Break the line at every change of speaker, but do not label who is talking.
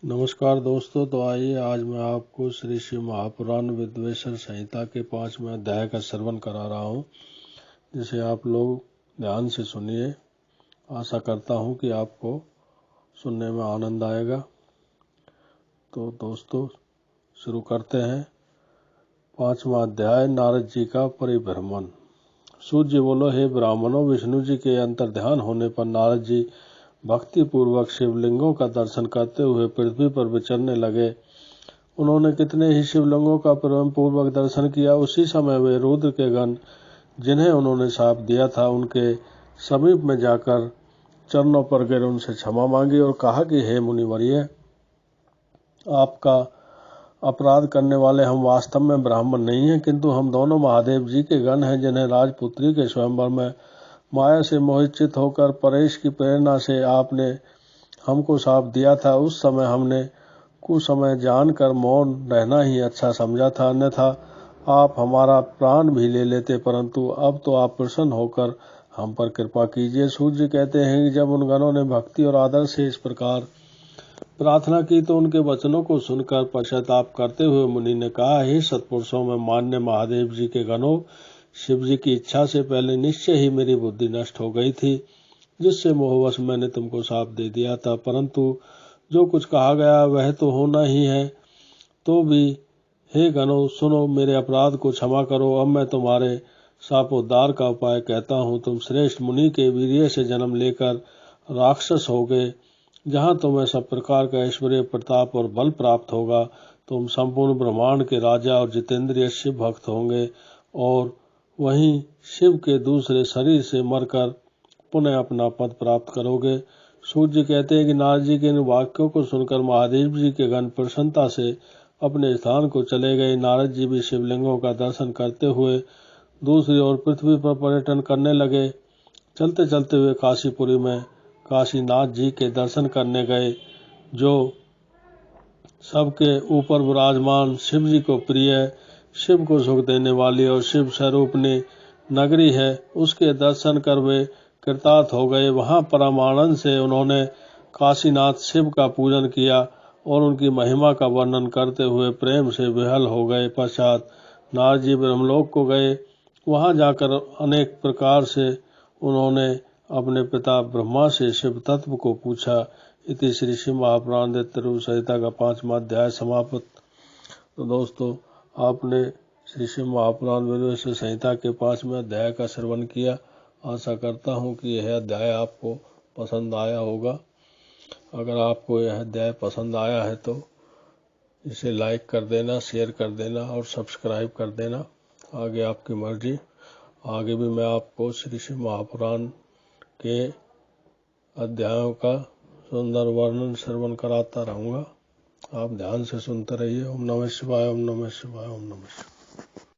नमस्कार दोस्तों। तो आइए आज मैं आपको श्री शिव महापुराण विद्वेश्वर संहिता के 5वें अध्याय का श्रवण करा रहा हूँ, जिसे आप लोग ध्यान से सुनिए। आशा करता हूँ कि आपको सुनने में आनंद आएगा। तो दोस्तों शुरू करते हैं। 5वां अध्याय, नारद जी का परिभ्रमण। सूत जी बोलो, हे ब्राह्मणों, विष्णु जी के अंतर ध्यान होने पर नारद जी भक्ति पूर्वक शिवलिंगों का दर्शन करते हुए पृथ्वी पर विचरने लगे। उन्होंने कितने ही शिवलिंगों का प्रेम पूर्वक दर्शन किया। उसी समय वे रुद्र के गण, जिन्हें उन्होंने शाप दिया था, उनके समीप में जाकर चरणों पर गिर उनसे क्षमा मांगी और कहा कि हे मुनिवर्य, आपका अपराध करने वाले हम वास्तव में ब्राह्मण नहीं हैं, किंतु हम दोनों महादेव जी के गण हैं, जिन्हें राजपुत्री के स्वयंवर में माया से मोहित होकर परेश की प्रेरणा से आपने हमको शाप दिया था। उस समय हमने कुछ समय जानकर मौन रहना ही अच्छा समझा था, अन्यथा आप हमारा प्राण भी ले लेते, परंतु अब तो आप प्रसन्न होकर हम पर कृपा कीजिए। सूर्य कहते हैं कि जब उन गणों ने भक्ति और आदर से इस प्रकार प्रार्थना की तो उनके वचनों को सुनकर पश्चाताप करते हुए मुनि ने कहा, हे सत्पुरुषों में मान्य महादेव जी के गणों, शिव जी की इच्छा से पहले निश्चय ही मेरी बुद्धि नष्ट हो गई थी, जिससे मोहवश मैंने तुमको शाप दे दिया था। परंतु जो कुछ कहा गया वह तो होना ही है। तो भी हे गणों, सुनो, मेरे अपराध को क्षमा करो। अब मैं तुम्हारे शापोद्धार का उपाय कहता हूँ। तुम श्रेष्ठ मुनि के वीर्य से जन्म लेकर राक्षस हो गए। जहाँ तुम्हें सब प्रकार का ऐश्वर्य, प्रताप और बल प्राप्त होगा, तुम संपूर्ण ब्रह्मांड के राजा और जितेंद्रिय शिव भक्त होंगे, और वहीं शिव के दूसरे शरीर से मरकर पुनः अपना पद प्राप्त करोगे। सूर्य कहते हैं कि नारद जी के इन वाक्यों को सुनकर महादेव जी के गण प्रसन्नता से अपने स्थान को चले गए। नारद जी भी शिवलिंगों का दर्शन करते हुए दूसरी ओर पृथ्वी पर पर्यटन करने लगे। चलते चलते हुए काशीपुरी में काशीनाथ जी के दर्शन करने गए, जो सबके ऊपर विराजमान शिव जी को प्रिय, शिव को सुख देने वाली और शिव स्वरूपनी नगरी है, उसके दर्शन कर वे कृतार्थ हो गए। वहां परमानंद से उन्होंने काशीनाथ शिव का पूजन किया और उनकी महिमा का वर्णन करते हुए प्रेम से विह्वल हो गए। पश्चात नारद जी ब्रह्मलोक को गए। वहां जाकर अनेक प्रकार से उन्होंने अपने पिता ब्रह्मा से शिव तत्व को पूछा। इति श्री शिव महापुराण दैत्य संहिता का 5वां अध्याय समाप्त। तो दोस्तों, आपने श्री शिव महापुराण विद्वेश्वर संहिता के 5वें अध्याय का श्रवण किया। आशा करता हूँ कि यह अध्याय आपको पसंद आया होगा। अगर आपको यह अध्याय पसंद आया है तो इसे लाइक कर देना, शेयर कर देना और सब्सक्राइब कर देना। आगे आपकी मर्जी। आगे भी मैं आपको श्री शिव महापुराण के अध्यायों का सुंदर वर्णन श्रवण कराता रहूँगा। आप ध्यान से सुनते रहिए। ओम नमः शिवाय, ओम नमः शिवाय, ओम नमः शिवाय।